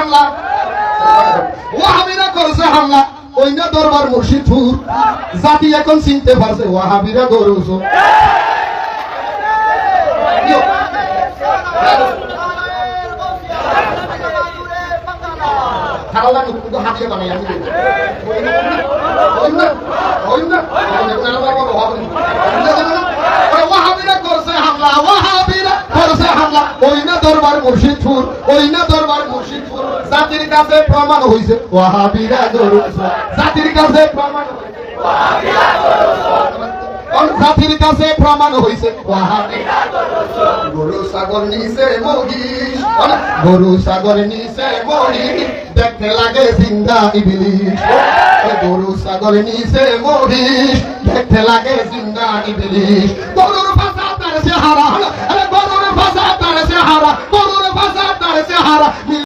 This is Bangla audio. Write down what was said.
হামলা ওয়াহাবিরা করছে হামলা অন্য দরবার মুর্শিদপুর জাতি এখন চিনতে পারছে ওয়াহাবিরা গরুছো খারালা কিন্তু হাতে বানাই আমি ওয়াহাবিরা করছে হামলা ওয়াহাবিরা করছে হামলা অন্য দরবার মুর্শিদপুর অন্য দরবার মুর্শিদপুর জাতির কাছে প্রমাণ হইছে ওয়াহাবিরা গরুছো জাতির কাছে প্রমাণ হইছে ওয়াহাবিরা গরুছো জাতির কাছে প্রমাণ হইছে ওয়াহাবিরা গরুছো গরু সাগর নিচে মহিষ গরু সাগর নিচে মহিষ দেখতে লাগে জিন্দা ইবলিশ গরু সাগর নিচে মহিষ দেখতে লাগে জিন্দা ইবলিশ গরুর ভাষা তার চেহারা গরুর ভাষা তার চেহারা গরুর ভাষা তার চেহারা